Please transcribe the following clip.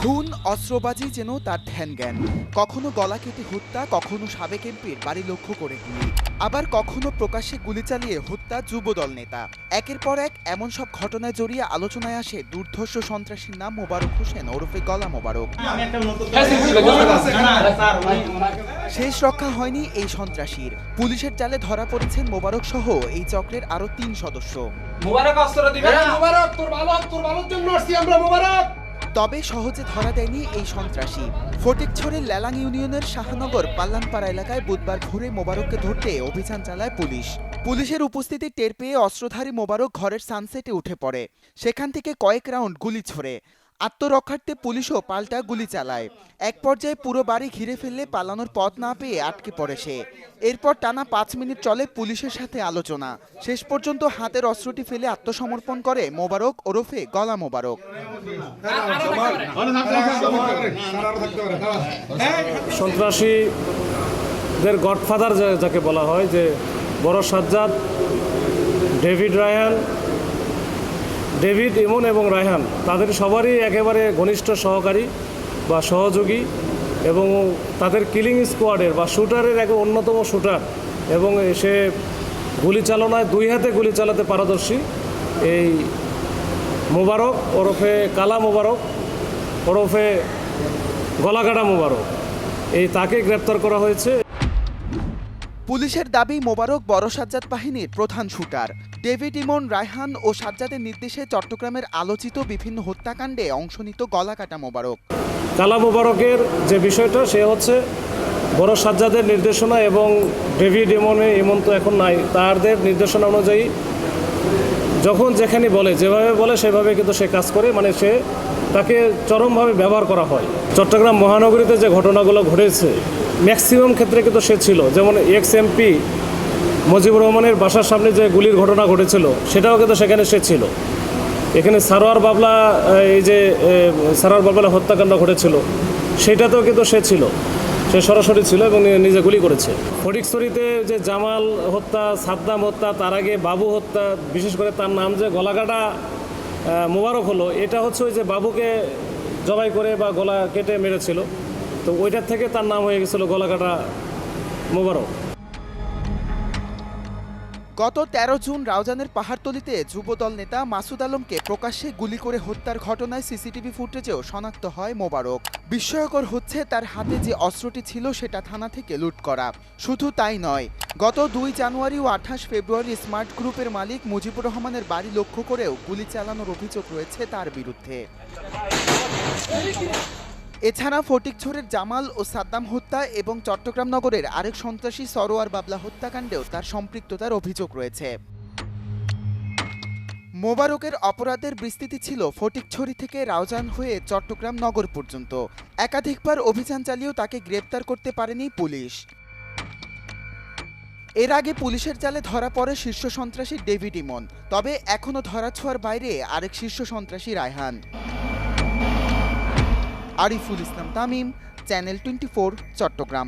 খুন অস্ত্রবাজি যেন তার ধ্যান জ্ঞান। কখনো গলা কেটে হত্যা, কখনো সাবেক এমপির বাড়ি লক্ষ্য করে গুলি, আবার কখনো প্রকাশ্যে গুলি চালিয়ে হত্যা যুবদল নেতা। একের পর এক এমন সব ঘটনায় জড়িয়ে আলোচনায় আসে দুর্ধর্ষ সন্ত্রাসীর নাম মোবারক হোসেন ওরফে গলা মোবারক। শেষ রক্ষা হয়নি এই সন্ত্রাসীর। পুলিশের জালে ধরা পড়েছেন মোবারক সহ এই চক্রের আরো ৩ সদস্য। মোবারক অস্ত্র দিবে না। মোবারক তোর ভালোর জন্য আসছি আমরা। মোবারক তবে সহজে ধরা দেয়নি এই সন্ত্রাসী। ফটিকছড়ির লেলাং ইউনিয়নের শাহনগর পাল্লানপাড়া এলাকায় বুধবার ভোরে মোবারককে ধরতে অভিযান চালায় পুলিশ। পুলিশের উপস্থিতি টের পেয়ে অস্ত্রধারী মোবারক ঘরের সানসেটে উঠে পড়ে। সেখান থেকে কয়েক রাউন্ড গুলি ছোড়ে। আত্মরক্ষার্থে পুলিশও পাল্টা গুলি চালায়। এক পর্যায়ে পুরো বাড়ি ঘিরে ফেললে পালানোর পথ না পেয়ে আটকে পড়ে সে। এরপর টানা ৫ মিনিট চলে পুলিশের সাথে আলোচনা। শেষ পর্যন্ত হাতের অস্ত্রটি ফেলে আত্মসমর্পণ করে মোবারক ওরফে গলা মোবারক। সন্ত্রাসীদের গডফাদার যাকে বলা হয়, যে বড় সাজ্জাদ, ডেভিড, ইমন এবং রায়হান, তাদের সবারই একেবারে ঘনিষ্ঠ সহকারী বা সহযোগী এবং তাদের কিলিং স্কোয়াডের বা শুটারের এক অন্যতম শুটার, এবং সে গুলি চালনায় 2 হাতে গুলি চালাতে পারদর্শী এই মোবারক ওরফে কালা মোবারক ওরফে গলাকাটা মোবারক, এই তাকে গ্রেপ্তার করা হয়েছে। পুলিশের দাবি মোবারক বড় সাজ্জাদ বাহিনীর প্রধান শুটার। ডেভিড, ইমন, রায়হান ও সাজ্জাদের নির্দেশে চট্টগ্রামের আলোচিত বিভিন্ন হত্যাকাণ্ডে অংশ নিত গলাকাটা মোবারক। কালা মোবারকের যে বিষয়টা, সে হচ্ছে বড় সাজ্জাদের নির্দেশনা এবং ডেভিড, ইমন তো এখন নাই, তাদের নির্দেশনা অনুযায়ী যখন যেখানে বলে, যেভাবে বলে সেভাবে কিন্তু সে কাজ করে, মানে সে তাকে চরমভাবে ব্যবহার করা হয়। চট্টগ্রাম মহানগরীতে যে ঘটনাগুলো ঘটেছে ম্যাক্সিমাম ক্ষেত্রে কিন্তু সে ছিল, যেমন এক্স এমপি মুজিবুর রহমানের বাসার সামনে যে গুলির ঘটনা ঘটেছিল সেটাও কিন্তু সেখানে সে ছিল। এখানে সারোয়ার বাবলা হত্যাকাণ্ড ঘটেছিল সেটাতেও কিন্তু সে ছিল, সে সরাসরি ছিল এবং নিজে গুলি করেছে। ফটিকছড়িতে যে জামাল হত্যা, সাদ্দাম হত্যা, তার আগে বাবু হত্যা, বিশেষ করে তার নাম যে গলাকাটা মোবারক হলো, এটা হচ্ছে ওই যে বাবুকে জবাই করে বা গলা কেটে মেরেছিল, তো ওইটার থেকে তার নাম হয়ে গেছিল গলাকাটা মোবারক। গত 13 জুন রাউজানের পাহাড়তলিতে যুবদল নেতা মাসুদ আলমকে প্রকাশ্যে গুলি করে হত্যার ঘটনায় সিসিটিভি ফুটেজেও শনাক্ত হয় মোবারক। বিস্ময়কর হচ্ছে তার হাতে যে অস্ত্রটি ছিল সেটা থানা থেকে লুট করা। শুধু তাই নয়, গত 2 জানুয়ারি ও 28 ফেব্রুয়ারি স্মার্ট গ্রুপের মালিক মুজিবুর রহমানের বাড়ি লক্ষ্য করেও গুলি চালানোর অভিযোগ রয়েছে তার বিরুদ্ধে। এছাড়া ফটিকছড়ির জামাল ও সাদ্দাম হত্যা এবং চট্টগ্রাম নগরের আরেক সন্ত্রাসী সরোয়ার বাবলা হত্যাকাণ্ডেও তার সম্পৃক্ততার অভিযোগ রয়েছে। মোবারকের অপরাধের বিস্তৃতি ছিল ফটিকছড়ি থেকে রাউজান হয়ে চট্টগ্রাম নগর পর্যন্ত। একাধিকবার অভিযান চালিয়েও তাকে গ্রেপ্তার করতে পারেনি পুলিশ। এর আগে পুলিশের জালে ধরা পড়ে শীর্ষ সন্ত্রাসী ডেভিড, ইমন। তবে এখনও ধরাছোঁয়ার বাইরে আরেক শীর্ষ সন্ত্রাসী রায়হান। আরিফুল ইসলাম তামিম, চ্যানেল 24, চট্টগ্রাম।